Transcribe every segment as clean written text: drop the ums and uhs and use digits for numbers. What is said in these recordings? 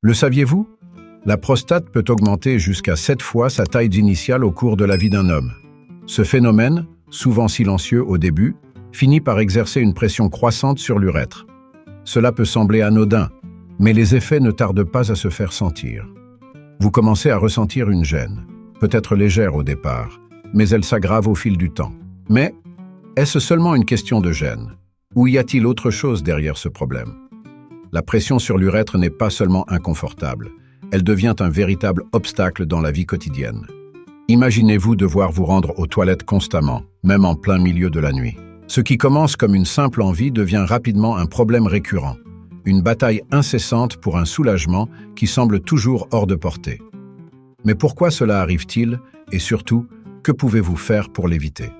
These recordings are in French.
Le saviez-vous? La prostate peut augmenter jusqu'à 7 fois sa taille initiale au cours de la vie d'un homme. Ce phénomène, souvent silencieux au début, finit par exercer une pression croissante sur l'urètre. Cela peut sembler anodin, mais les effets ne tardent pas à se faire sentir. Vous commencez à ressentir une gêne, peut-être légère au départ, mais elle s'aggrave au fil du temps. Mais est-ce seulement une question de gêne? Ou y a-t-il autre chose derrière ce problème? La pression sur l'urètre n'est pas seulement inconfortable, elle devient un véritable obstacle dans la vie quotidienne. Imaginez-vous devoir vous rendre aux toilettes constamment, même en plein milieu de la nuit. Ce qui commence comme une simple envie devient rapidement un problème récurrent, une bataille incessante pour un soulagement qui semble toujours hors de portée. Mais pourquoi cela arrive-t-il et surtout, que pouvez-vous faire pour l'éviter?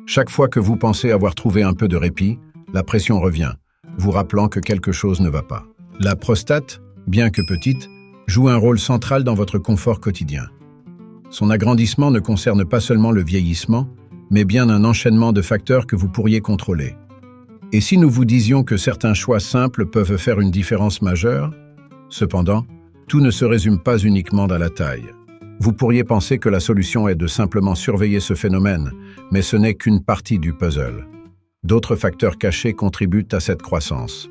Chaque fois que vous pensez avoir trouvé un peu de répit, la pression revient, vous rappelant que quelque chose ne va pas. La prostate, bien que petite, joue un rôle central dans votre confort quotidien. Son agrandissement ne concerne pas seulement le vieillissement, mais bien un enchaînement de facteurs que vous pourriez contrôler. Et si nous vous disions que certains choix simples peuvent faire une différence majeure? Cependant, tout ne se résume pas uniquement dans la taille. Vous pourriez penser que la solution est de simplement surveiller ce phénomène, mais ce n'est qu'une partie du puzzle. D'autres facteurs cachés contribuent à cette croissance.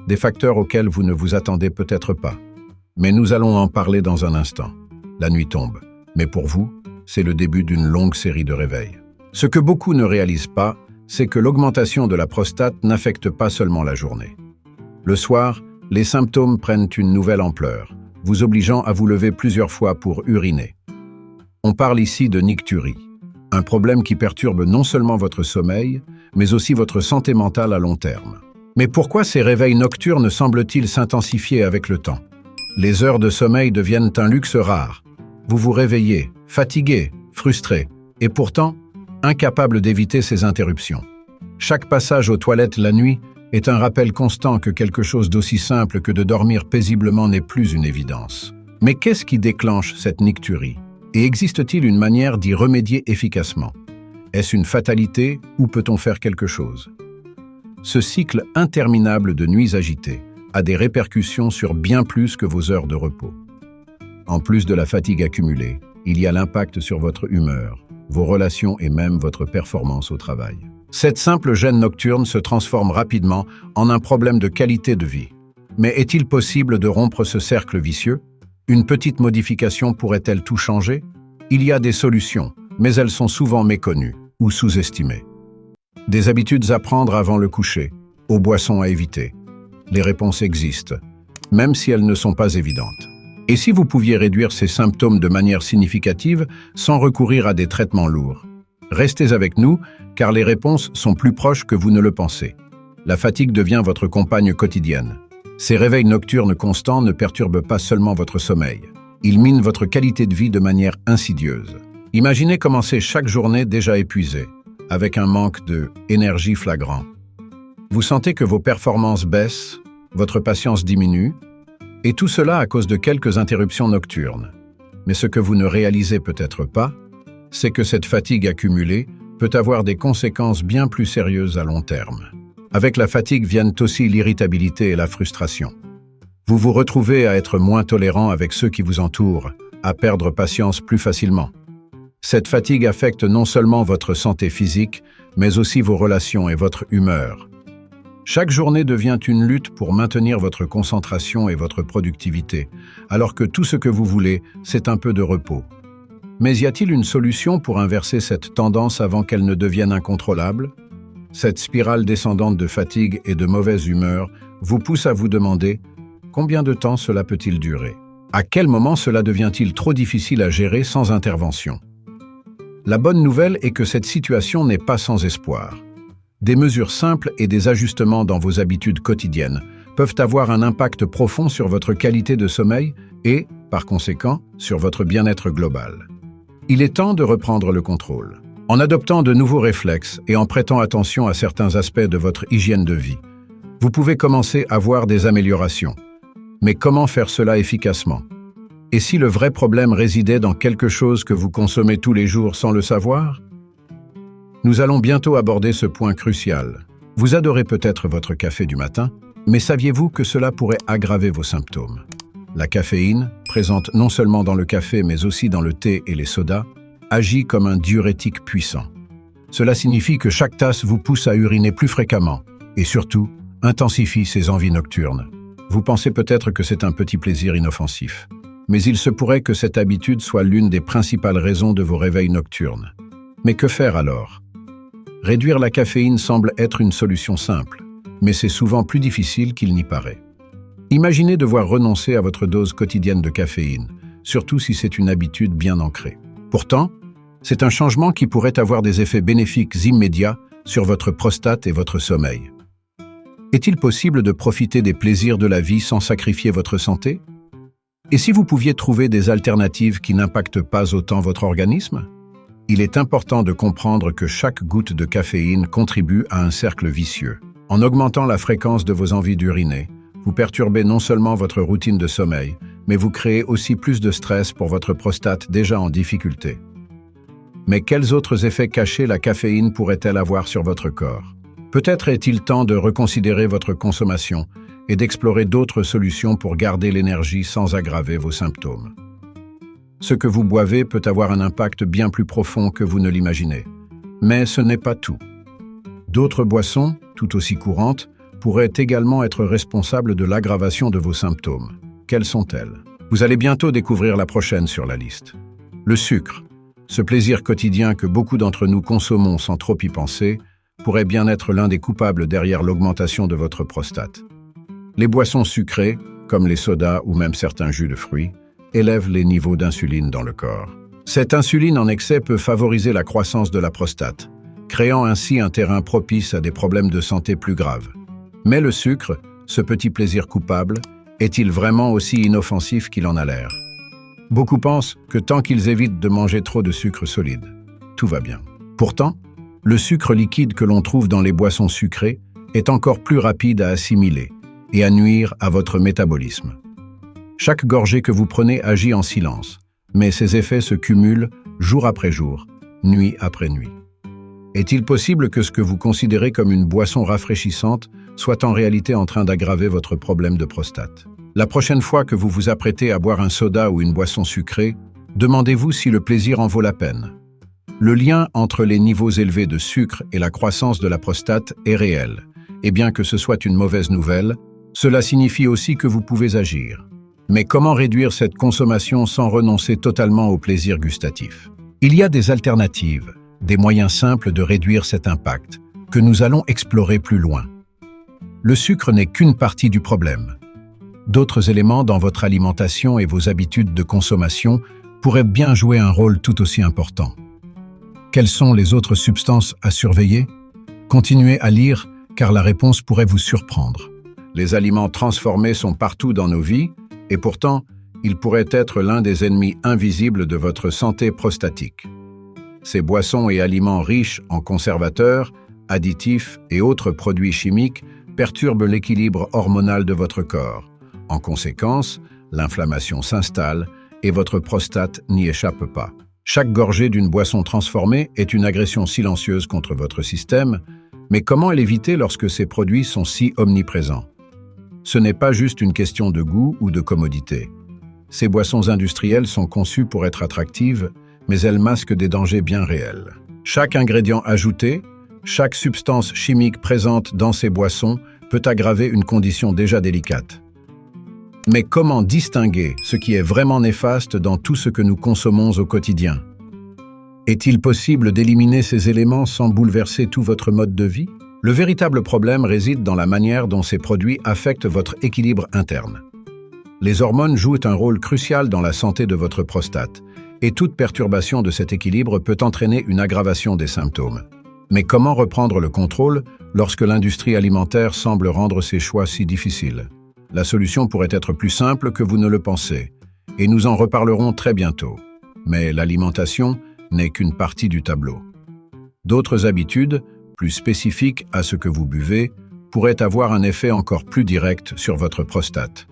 Des facteurs auxquels vous ne vous attendez peut-être pas. Mais nous allons en parler dans un instant. La nuit tombe, mais pour vous, c'est le début d'une longue série de réveils. Ce que beaucoup ne réalisent pas, c'est que l'augmentation de la prostate n'affecte pas seulement la journée. Le soir, les symptômes prennent une nouvelle ampleur, vous obligeant à vous lever plusieurs fois pour uriner. On parle ici de nicturie, un problème qui perturbe non seulement votre sommeil, mais aussi votre santé mentale à long terme. Mais pourquoi ces réveils nocturnes semblent-ils s'intensifier avec le temps? Les heures de sommeil deviennent un luxe rare. Vous vous réveillez, fatigué, frustré, et pourtant, incapable d'éviter ces interruptions. Chaque passage aux toilettes la nuit est un rappel constant que quelque chose d'aussi simple que de dormir paisiblement n'est plus une évidence. Mais qu'est-ce qui déclenche cette nicturie? Et existe-t-il une manière d'y remédier efficacement? Est-ce une fatalité ou peut-on faire quelque chose? Ce cycle interminable de nuits agitées a des répercussions sur bien plus que vos heures de repos. En plus de la fatigue accumulée, il y a l'impact sur votre humeur, vos relations et même votre performance au travail. Cette simple gêne nocturne se transforme rapidement en un problème de qualité de vie. Mais est-il possible de rompre ce cercle vicieux? Une petite modification pourrait-elle tout changer? Il y a des solutions, mais elles sont souvent méconnues ou sous-estimées. Des habitudes à prendre avant le coucher, aux boissons à éviter. Les réponses existent, même si elles ne sont pas évidentes. Et si vous pouviez réduire ces symptômes de manière significative sans recourir à des traitements lourds? Restez avec nous, car les réponses sont plus proches que vous ne le pensez. La fatigue devient votre compagne quotidienne. Ces réveils nocturnes constants ne perturbent pas seulement votre sommeil. Ils minent votre qualité de vie de manière insidieuse. Imaginez commencer chaque journée déjà épuisé, avec un manque d'énergie flagrant. Vous sentez que vos performances baissent, votre patience diminue, et tout cela à cause de quelques interruptions nocturnes. Mais ce que vous ne réalisez peut-être pas, c'est que cette fatigue accumulée peut avoir des conséquences bien plus sérieuses à long terme. Avec la fatigue viennent aussi l'irritabilité et la frustration. Vous vous retrouvez à être moins tolérant avec ceux qui vous entourent, à perdre patience plus facilement. Cette fatigue affecte non seulement votre santé physique, mais aussi vos relations et votre humeur. Chaque journée devient une lutte pour maintenir votre concentration et votre productivité, alors que tout ce que vous voulez, c'est un peu de repos. Mais y a-t-il une solution pour inverser cette tendance avant qu'elle ne devienne incontrôlable? Cette spirale descendante de fatigue et de mauvaise humeur vous pousse à vous demander combien de temps cela peut-il durer? À quel moment cela devient-il trop difficile à gérer sans intervention? La bonne nouvelle est que cette situation n'est pas sans espoir. Des mesures simples et des ajustements dans vos habitudes quotidiennes peuvent avoir un impact profond sur votre qualité de sommeil et, par conséquent, sur votre bien-être global. Il est temps de reprendre le contrôle. En adoptant de nouveaux réflexes et en prêtant attention à certains aspects de votre hygiène de vie, vous pouvez commencer à voir des améliorations. Mais comment faire cela efficacement? Et si le vrai problème résidait dans quelque chose que vous consommez tous les jours sans le savoir? Nous allons bientôt aborder ce point crucial. Vous adorez peut-être votre café du matin, mais saviez-vous que cela pourrait aggraver vos symptômes? La caféine, présente non seulement dans le café mais aussi dans le thé et les sodas, agit comme un diurétique puissant. Cela signifie que chaque tasse vous pousse à uriner plus fréquemment et surtout intensifie ses envies nocturnes. Vous pensez peut-être que c'est un petit plaisir inoffensif, mais il se pourrait que cette habitude soit l'une des principales raisons de vos réveils nocturnes. Mais que faire alors? Réduire la caféine semble être une solution simple, mais c'est souvent plus difficile qu'il n'y paraît. Imaginez devoir renoncer à votre dose quotidienne de caféine, surtout si c'est une habitude bien ancrée. Pourtant, c'est un changement qui pourrait avoir des effets bénéfiques immédiats sur votre prostate et votre sommeil. Est-il possible de profiter des plaisirs de la vie sans sacrifier votre santé? Et si vous pouviez trouver des alternatives qui n'impactent pas autant votre organisme? Il est important de comprendre que chaque goutte de caféine contribue à un cercle vicieux. En augmentant la fréquence de vos envies d'uriner, vous perturbez non seulement votre routine de sommeil, mais vous créez aussi plus de stress pour votre prostate déjà en difficulté. Mais quels autres effets cachés la caféine pourrait-elle avoir sur votre corps? Peut-être est-il temps de reconsidérer votre consommation et d'explorer d'autres solutions pour garder l'énergie sans aggraver vos symptômes. Ce que vous boivez peut avoir un impact bien plus profond que vous ne l'imaginez. Mais ce n'est pas tout. D'autres boissons, tout aussi courantes, pourraient également être responsables de l'aggravation de vos symptômes. Quelles sont-elles? Vous allez bientôt découvrir la prochaine sur la liste. Le sucre, ce plaisir quotidien que beaucoup d'entre nous consommons sans trop y penser, pourrait bien être l'un des coupables derrière l'augmentation de votre prostate. Les boissons sucrées, comme les sodas ou même certains jus de fruits, élèvent les niveaux d'insuline dans le corps. Cette insuline en excès peut favoriser la croissance de la prostate, créant ainsi un terrain propice à des problèmes de santé plus graves. Mais le sucre, ce petit plaisir coupable, est-il vraiment aussi inoffensif qu'il en a l'air? Beaucoup pensent que tant qu'ils évitent de manger trop de sucre solide, tout va bien. Pourtant, le sucre liquide que l'on trouve dans les boissons sucrées est encore plus rapide à assimiler et à nuire à votre métabolisme. Chaque gorgée que vous prenez agit en silence, mais ses effets se cumulent jour après jour, nuit après nuit. Est-il possible que ce que vous considérez comme une boisson rafraîchissante soit en réalité en train d'aggraver votre problème de prostate? La prochaine fois que vous vous apprêtez à boire un soda ou une boisson sucrée, demandez-vous si le plaisir en vaut la peine. Le lien entre les niveaux élevés de sucre et la croissance de la prostate est réel, et bien que ce soit une mauvaise nouvelle, cela signifie aussi que vous pouvez agir. Mais comment réduire cette consommation sans renoncer totalement au plaisir gustatif? Il y a des alternatives, des moyens simples de réduire cet impact, que nous allons explorer plus loin. Le sucre n'est qu'une partie du problème. D'autres éléments dans votre alimentation et vos habitudes de consommation pourraient bien jouer un rôle tout aussi important. Quelles sont les autres substances à surveiller? Continuez à lire, car la réponse pourrait vous surprendre. Les aliments transformés sont partout dans nos vies, et pourtant, ils pourraient être l'un des ennemis invisibles de votre santé prostatique. Ces boissons et aliments riches en conservateurs, additifs et autres produits chimiques perturbent l'équilibre hormonal de votre corps. En conséquence, l'inflammation s'installe et votre prostate n'y échappe pas. Chaque gorgée d'une boisson transformée est une agression silencieuse contre votre système, mais comment l'éviter lorsque ces produits sont si omniprésents? Ce n'est pas juste une question de goût ou de commodité. Ces boissons industrielles sont conçues pour être attractives, mais elles masquent des dangers bien réels. Chaque ingrédient ajouté, chaque substance chimique présente dans ces boissons peut aggraver une condition déjà délicate. Mais comment distinguer ce qui est vraiment néfaste dans tout ce que nous consommons au quotidien? Est-il possible d'éliminer ces éléments sans bouleverser tout votre mode de vie? Le véritable problème réside dans la manière dont ces produits affectent votre équilibre interne. Les hormones jouent un rôle crucial dans la santé de votre prostate, et toute perturbation de cet équilibre peut entraîner une aggravation des symptômes. Mais comment reprendre le contrôle lorsque l'industrie alimentaire semble rendre ses choix si difficiles? La solution pourrait être plus simple que vous ne le pensez, et nous en reparlerons très bientôt. Mais l'alimentation n'est qu'une partie du tableau. D'autres habitudes, plus spécifiques à ce que vous buvez, pourraient avoir un effet encore plus direct sur votre prostate.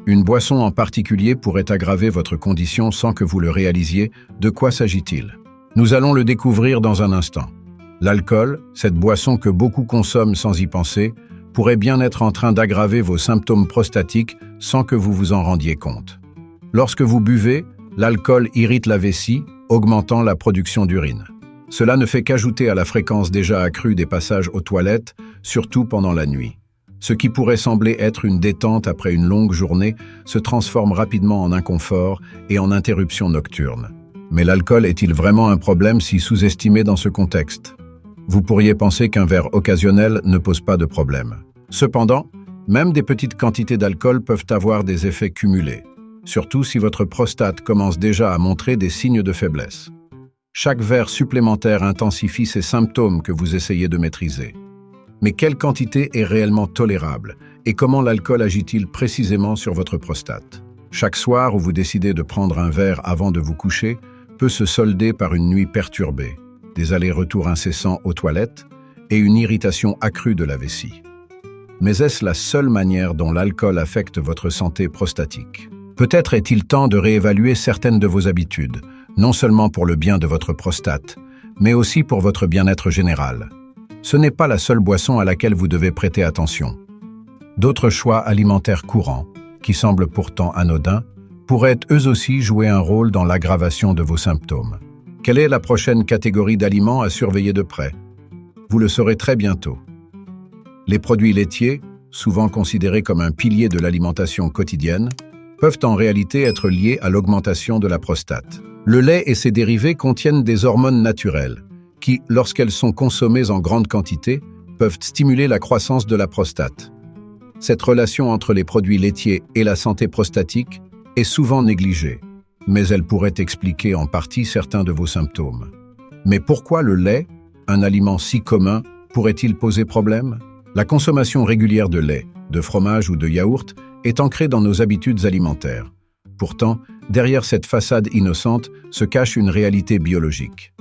Une boisson en particulier pourrait aggraver votre condition sans que vous le réalisiez. De quoi s'agit-il? Nous allons le découvrir dans un instant. L'alcool, cette boisson que beaucoup consomment sans y penser, pourrait bien être en train d'aggraver vos symptômes prostatiques sans que vous vous en rendiez compte. Lorsque vous buvez, l'alcool irrite la vessie, augmentant la production d'urine. Cela ne fait qu'ajouter à la fréquence déjà accrue des passages aux toilettes, surtout pendant la nuit. Ce qui pourrait sembler être une détente après une longue journée se transforme rapidement en inconfort et en interruption nocturne. Mais l'alcool est-il vraiment un problème si sous-estimé dans ce contexte? Vous pourriez penser qu'un verre occasionnel ne pose pas de problème. Cependant, même des petites quantités d'alcool peuvent avoir des effets cumulés, surtout si votre prostate commence déjà à montrer des signes de faiblesse. Chaque verre supplémentaire intensifie ces symptômes que vous essayez de maîtriser. Mais quelle quantité est réellement tolérable et comment l'alcool agit-il précisément sur votre prostate? Chaque soir où vous décidez de prendre un verre avant de vous coucher peut se solder par une nuit perturbée, des allers-retours incessants aux toilettes et une irritation accrue de la vessie. Mais est-ce la seule manière dont l'alcool affecte votre santé prostatique? Peut-être est-il temps de réévaluer certaines de vos habitudes, non seulement pour le bien de votre prostate, mais aussi pour votre bien-être général. Ce n'est pas la seule boisson à laquelle vous devez prêter attention. D'autres choix alimentaires courants, qui semblent pourtant anodins, pourraient eux aussi jouer un rôle dans l'aggravation de vos symptômes. Quelle est la prochaine catégorie d'aliments à surveiller de près? Vous le saurez très bientôt. Les produits laitiers, souvent considérés comme un pilier de l'alimentation quotidienne, peuvent en réalité être liés à l'augmentation de la prostate. Le lait et ses dérivés contiennent des hormones naturelles, qui, lorsqu'elles sont consommées en grande quantité, peuvent stimuler la croissance de la prostate. Cette relation entre les produits laitiers et la santé prostatique est souvent négligée, mais elle pourrait expliquer en partie certains de vos symptômes. Mais pourquoi le lait, un aliment si commun, pourrait-il poser problème? La consommation régulière de lait, de fromage ou de yaourt est ancrée dans nos habitudes alimentaires. Pourtant, derrière cette façade innocente se cache une réalité biologique.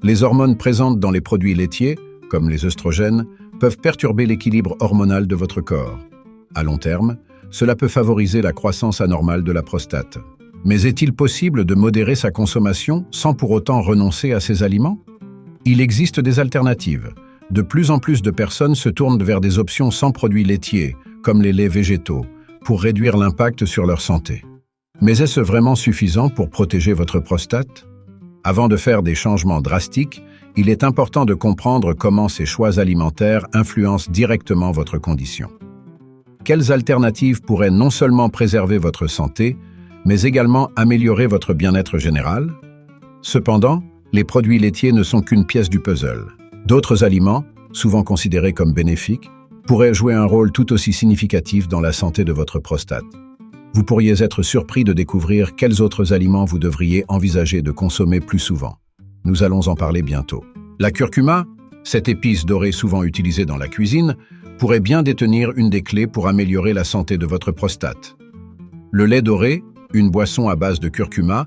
Les hormones présentes dans les produits laitiers, comme les œstrogènes, peuvent perturber l'équilibre hormonal de votre corps. À long terme, cela peut favoriser la croissance anormale de la prostate. Mais est-il possible de modérer sa consommation sans pour autant renoncer à ces aliments? Il existe des alternatives. De plus en plus de personnes se tournent vers des options sans produits laitiers, comme les laits végétaux, pour réduire l'impact sur leur santé. Mais est-ce vraiment suffisant pour protéger votre prostate? Avant de faire des changements drastiques, il est important de comprendre comment ces choix alimentaires influencent directement votre condition. Quelles alternatives pourraient non seulement préserver votre santé, mais également améliorer votre bien-être général? Cependant, les produits laitiers ne sont qu'une pièce du puzzle. D'autres aliments, souvent considérés comme bénéfiques, pourraient jouer un rôle tout aussi significatif dans la santé de votre prostate. Vous pourriez être surpris de découvrir quels autres aliments vous devriez envisager de consommer plus souvent. Nous allons en parler bientôt. La curcuma, cette épice dorée souvent utilisée dans la cuisine, pourrait bien détenir une des clés pour améliorer la santé de votre prostate. Le lait doré, une boisson à base de curcuma,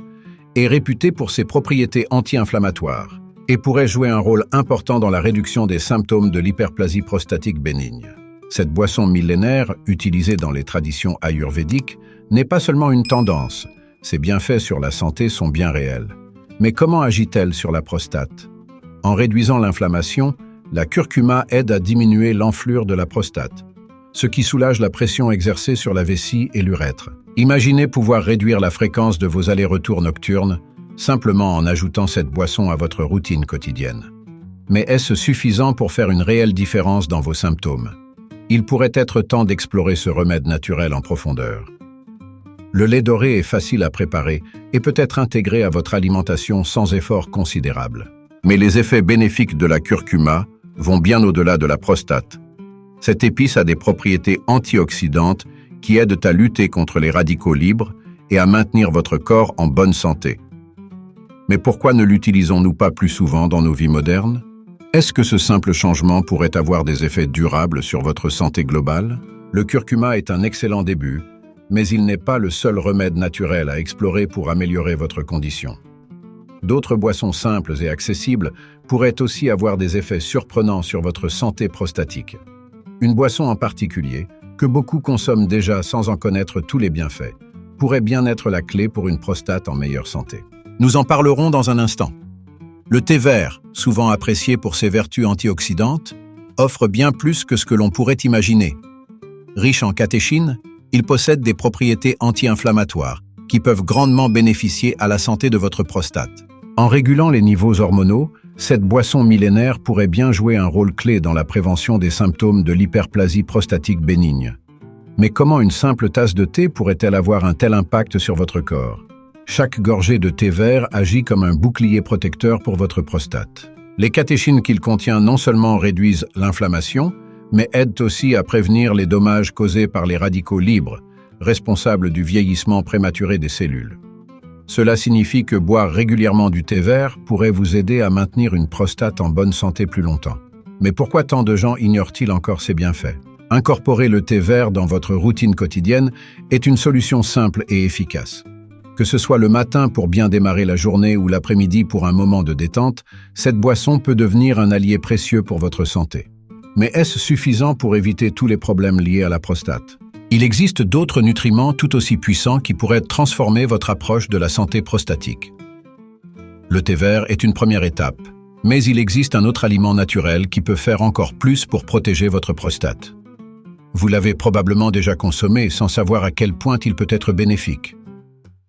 est réputé pour ses propriétés anti-inflammatoires et pourrait jouer un rôle important dans la réduction des symptômes de l'hyperplasie prostatique bénigne. Cette boisson millénaire, utilisée dans les traditions ayurvédiques, n'est pas seulement une tendance. Ses bienfaits sur la santé sont bien réels. Mais comment agit-elle sur la prostate? En réduisant l'inflammation, la curcuma aide à diminuer l'enflure de la prostate, ce qui soulage la pression exercée sur la vessie et l'urètre. Imaginez pouvoir réduire la fréquence de vos allers-retours nocturnes simplement en ajoutant cette boisson à votre routine quotidienne. Mais est-ce suffisant pour faire une réelle différence dans vos symptômes? Il pourrait être temps d'explorer ce remède naturel en profondeur. Le lait doré est facile à préparer et peut être intégré à votre alimentation sans effort considérable. Mais les effets bénéfiques de la curcuma vont bien au-delà de la prostate. Cette épice a des propriétés antioxydantes qui aident à lutter contre les radicaux libres et à maintenir votre corps en bonne santé. Mais pourquoi ne l'utilisons-nous pas plus souvent dans nos vies modernes? Est-ce que ce simple changement pourrait avoir des effets durables sur votre santé globale? Le curcuma est un excellent début, mais il n'est pas le seul remède naturel à explorer pour améliorer votre condition. D'autres boissons simples et accessibles pourraient aussi avoir des effets surprenants sur votre santé prostatique. Une boisson en particulier, que beaucoup consomment déjà sans en connaître tous les bienfaits, pourrait bien être la clé pour une prostate en meilleure santé. Nous en parlerons dans un instant. Le thé vert, souvent apprécié pour ses vertus antioxydantes, offre bien plus que ce que l'on pourrait imaginer. Riche en catéchine, il possède des propriétés anti-inflammatoires qui peuvent grandement bénéficier à la santé de votre prostate. En régulant les niveaux hormonaux, cette boisson millénaire pourrait bien jouer un rôle clé dans la prévention des symptômes de l'hyperplasie prostatique bénigne. Mais comment une simple tasse de thé pourrait-elle avoir un tel impact sur votre corps? Chaque gorgée de thé vert agit comme un bouclier protecteur pour votre prostate. Les catéchines qu'il contient non seulement réduisent l'inflammation, mais aident aussi à prévenir les dommages causés par les radicaux libres, responsables du vieillissement prématuré des cellules. Cela signifie que boire régulièrement du thé vert pourrait vous aider à maintenir une prostate en bonne santé plus longtemps. Mais pourquoi tant de gens ignorent-ils encore ces bienfaits? Incorporer le thé vert dans votre routine quotidienne est une solution simple et efficace. Que ce soit le matin pour bien démarrer la journée ou l'après-midi pour un moment de détente, cette boisson peut devenir un allié précieux pour votre santé. Mais est-ce suffisant pour éviter tous les problèmes liés à la prostate? Il existe d'autres nutriments tout aussi puissants qui pourraient transformer votre approche de la santé prostatique. Le thé vert est une première étape, mais il existe un autre aliment naturel qui peut faire encore plus pour protéger votre prostate. Vous l'avez probablement déjà consommé sans savoir à quel point il peut être bénéfique.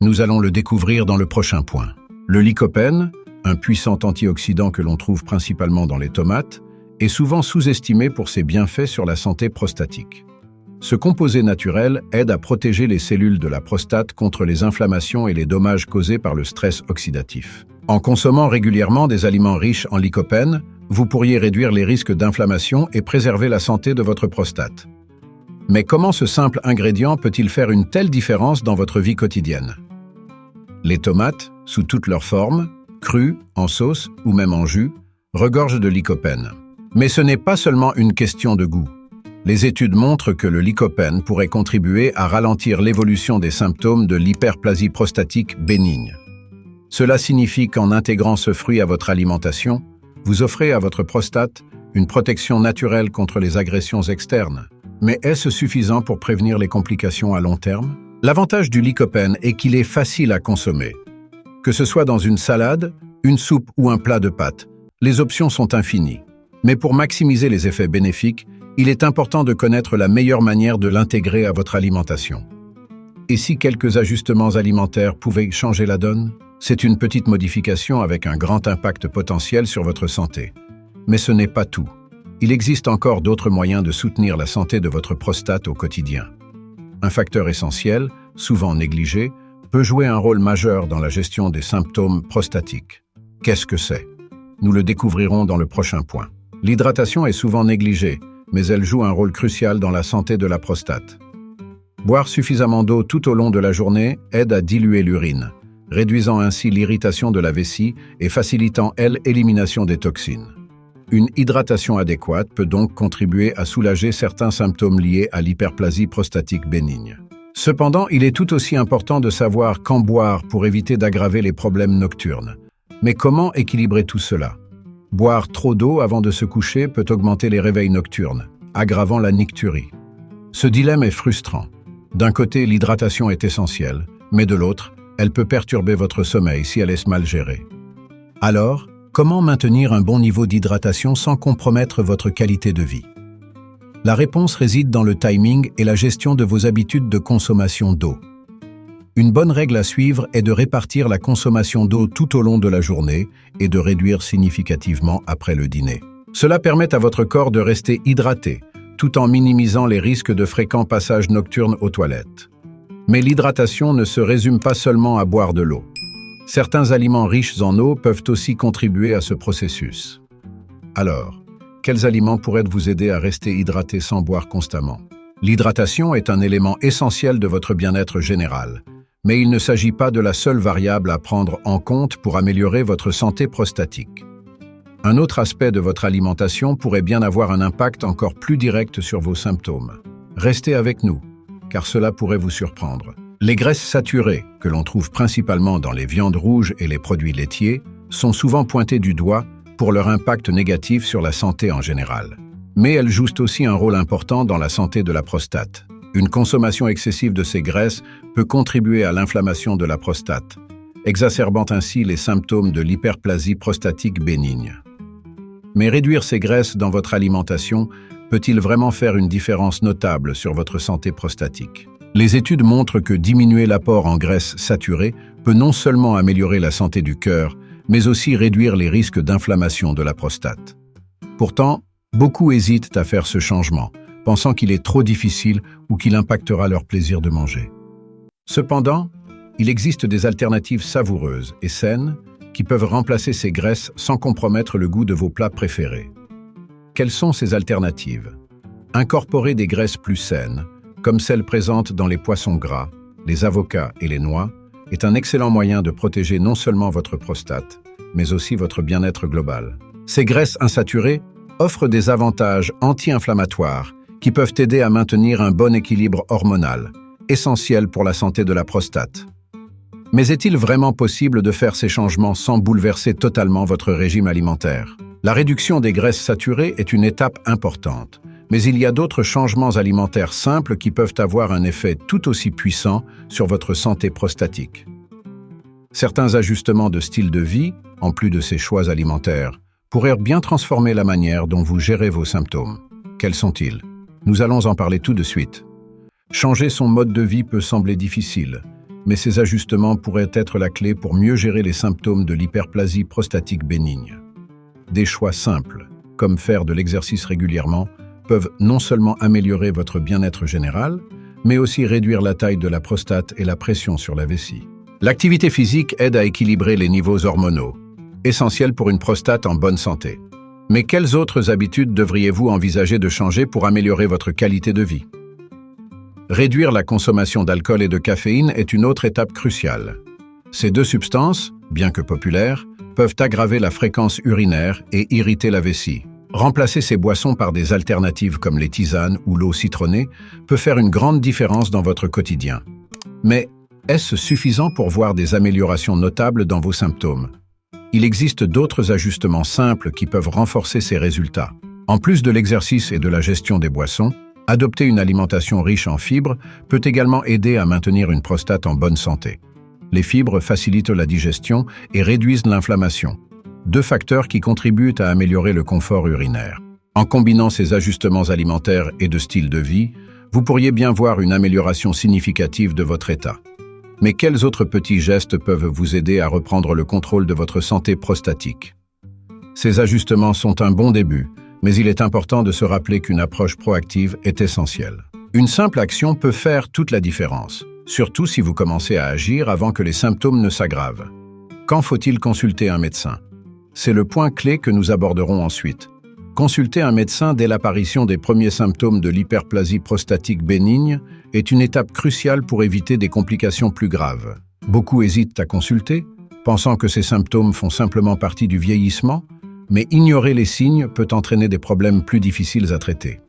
Nous allons le découvrir dans le prochain point. Le lycopène, un puissant antioxydant que l'on trouve principalement dans les tomates, est souvent sous-estimé pour ses bienfaits sur la santé prostatique. Ce composé naturel aide à protéger les cellules de la prostate contre les inflammations et les dommages causés par le stress oxydatif. En consommant régulièrement des aliments riches en lycopène, vous pourriez réduire les risques d'inflammation et préserver la santé de votre prostate. Mais comment ce simple ingrédient peut-il faire une telle différence dans votre vie quotidienne? Les tomates, sous toutes leurs formes, crues, en sauce ou même en jus, regorgent de lycopène. Mais ce n'est pas seulement une question de goût. Les études montrent que le lycopène pourrait contribuer à ralentir l'évolution des symptômes de l'hyperplasie prostatique bénigne. Cela signifie qu'en intégrant ce fruit à votre alimentation, vous offrez à votre prostate une protection naturelle contre les agressions externes. Mais est-ce suffisant pour prévenir les complications à long terme? L'avantage du lycopène est qu'il est facile à consommer. Que ce soit dans une salade, une soupe ou un plat de pâtes, les options sont infinies. Mais pour maximiser les effets bénéfiques, il est important de connaître la meilleure manière de l'intégrer à votre alimentation. Et si quelques ajustements alimentaires pouvaient changer la donne? C'est une petite modification avec un grand impact potentiel sur votre santé. Mais ce n'est pas tout. Il existe encore d'autres moyens de soutenir la santé de votre prostate au quotidien. Un facteur essentiel, souvent négligé, peut jouer un rôle majeur dans la gestion des symptômes prostatiques. Qu'est-ce que c'est? Nous le découvrirons dans le prochain point. L'hydratation est souvent négligée, mais elle joue un rôle crucial dans la santé de la prostate. Boire suffisamment d'eau tout au long de la journée aide à diluer l'urine, réduisant ainsi l'irritation de la vessie et facilitant, l'élimination des toxines. Une hydratation adéquate peut donc contribuer à soulager certains symptômes liés à l'hyperplasie prostatique bénigne. Cependant, il est tout aussi important de savoir quand boire pour éviter d'aggraver les problèmes nocturnes. Mais comment équilibrer tout cela? Boire trop d'eau avant de se coucher peut augmenter les réveils nocturnes, aggravant la nicturie. Ce dilemme est frustrant. D'un côté, l'hydratation est essentielle, mais de l'autre, elle peut perturber votre sommeil si elle est mal gérée. Alors, comment maintenir un bon niveau d'hydratation sans compromettre votre qualité de vie? La réponse réside dans le timing et la gestion de vos habitudes de consommation d'eau. Une bonne règle à suivre est de répartir la consommation d'eau tout au long de la journée et de réduire significativement après le dîner. Cela permet à votre corps de rester hydraté, tout en minimisant les risques de fréquents passages nocturnes aux toilettes. Mais l'hydratation ne se résume pas seulement à boire de l'eau. Certains aliments riches en eau peuvent aussi contribuer à ce processus. Alors, quels aliments pourraient vous aider à rester hydraté sans boire constamment? L'hydratation est un élément essentiel de votre bien-être général, mais il ne s'agit pas de la seule variable à prendre en compte pour améliorer votre santé prostatique. Un autre aspect de votre alimentation pourrait bien avoir un impact encore plus direct sur vos symptômes. Restez avec nous, car cela pourrait vous surprendre. Les graisses saturées, que l'on trouve principalement dans les viandes rouges et les produits laitiers, sont souvent pointées du doigt pour leur impact négatif sur la santé en général. Mais elles jouent aussi un rôle important dans la santé de la prostate. Une consommation excessive de ces graisses peut contribuer à l'inflammation de la prostate, exacerbant ainsi les symptômes de l'hyperplasie prostatique bénigne. Mais réduire ces graisses dans votre alimentation peut-il vraiment faire une différence notable sur votre santé prostatique? Les études montrent que diminuer l'apport en graisses saturées peut non seulement améliorer la santé du cœur, mais aussi réduire les risques d'inflammation de la prostate. Pourtant, beaucoup hésitent à faire ce changement, pensant qu'il est trop difficile ou qu'il impactera leur plaisir de manger. Cependant, il existe des alternatives savoureuses et saines qui peuvent remplacer ces graisses sans compromettre le goût de vos plats préférés. Quelles sont ces alternatives? Incorporer des graisses plus saines, comme celles présentes dans les poissons gras, les avocats et les noix, est un excellent moyen de protéger non seulement votre prostate, mais aussi votre bien-être global. Ces graisses insaturées offrent des avantages anti-inflammatoires qui peuvent aider à maintenir un bon équilibre hormonal, essentiel pour la santé de la prostate. Mais est-il vraiment possible de faire ces changements sans bouleverser totalement votre régime alimentaire? La réduction des graisses saturées est une étape importante, mais il y a d'autres changements alimentaires simples qui peuvent avoir un effet tout aussi puissant sur votre santé prostatique. Certains ajustements de style de vie, en plus de ces choix alimentaires, pourraient bien transformer la manière dont vous gérez vos symptômes. Quels sont-ils? Nous allons en parler tout de suite. Changer son mode de vie peut sembler difficile, mais ces ajustements pourraient être la clé pour mieux gérer les symptômes de l'hyperplasie prostatique bénigne. Des choix simples, comme faire de l'exercice régulièrement, peuvent non seulement améliorer votre bien-être général, mais aussi réduire la taille de la prostate et la pression sur la vessie. L'activité physique aide à équilibrer les niveaux hormonaux, essentiels pour une prostate en bonne santé. Mais quelles autres habitudes devriez-vous envisager de changer pour améliorer votre qualité de vie? Réduire la consommation d'alcool et de caféine est une autre étape cruciale. Ces deux substances, bien que populaires, peuvent aggraver la fréquence urinaire et irriter la vessie. Remplacer ces boissons par des alternatives comme les tisanes ou l'eau citronnée peut faire une grande différence dans votre quotidien. Mais est-ce suffisant pour voir des améliorations notables dans vos symptômes? Il existe d'autres ajustements simples qui peuvent renforcer ces résultats. En plus de l'exercice et de la gestion des boissons, adopter une alimentation riche en fibres peut également aider à maintenir une prostate en bonne santé. Les fibres facilitent la digestion et réduisent l'inflammation, deux facteurs qui contribuent à améliorer le confort urinaire. En combinant ces ajustements alimentaires et de style de vie, vous pourriez bien voir une amélioration significative de votre état. Mais quels autres petits gestes peuvent vous aider à reprendre le contrôle de votre santé prostatique? Ces ajustements sont un bon début, mais il est important de se rappeler qu'une approche proactive est essentielle. Une simple action peut faire toute la différence, surtout si vous commencez à agir avant que les symptômes ne s'aggravent. Quand faut-il consulter un médecin? C'est le point clé que nous aborderons ensuite. Consulter un médecin dès l'apparition des premiers symptômes de l'hyperplasie prostatique bénigne est une étape cruciale pour éviter des complications plus graves. Beaucoup hésitent à consulter, pensant que ces symptômes font simplement partie du vieillissement, mais ignorer les signes peut entraîner des problèmes plus difficiles à traiter.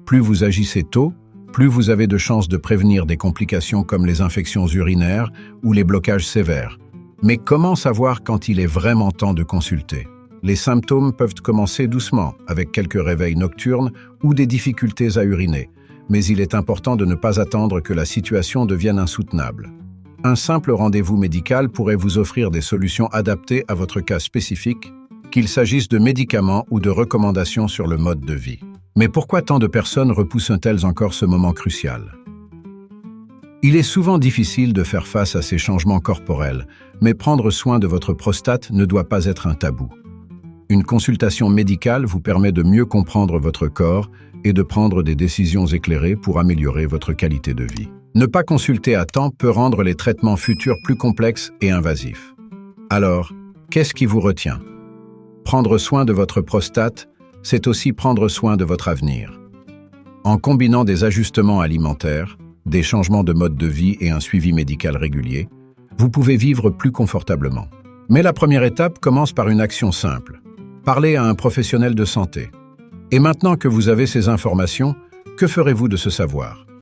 Plus vous agissez tôt, plus vous avez de chances de prévenir des complications comme les infections urinaires ou les blocages sévères. Mais comment savoir quand il est vraiment temps de consulter? Les symptômes peuvent commencer doucement, avec quelques réveils nocturnes ou des difficultés à uriner, mais il est important de ne pas attendre que la situation devienne insoutenable. Un simple rendez-vous médical pourrait vous offrir des solutions adaptées à votre cas spécifique, qu'il s'agisse de médicaments ou de recommandations sur le mode de vie. Mais pourquoi tant de personnes repoussent-elles encore ce moment crucial? Il est souvent difficile de faire face à ces changements corporels, mais prendre soin de votre prostate ne doit pas être un tabou. Une consultation médicale vous permet de mieux comprendre votre corps et de prendre des décisions éclairées pour améliorer votre qualité de vie. Ne pas consulter à temps peut rendre les traitements futurs plus complexes et invasifs. Alors, qu'est-ce qui vous retient? Prendre soin de votre prostate, c'est aussi prendre soin de votre avenir. En combinant des ajustements alimentaires, des changements de mode de vie et un suivi médical régulier, vous pouvez vivre plus confortablement. Mais la première étape commence par une action simple. Parlez à un professionnel de santé. Et maintenant que vous avez ces informations, que ferez-vous de ce savoir?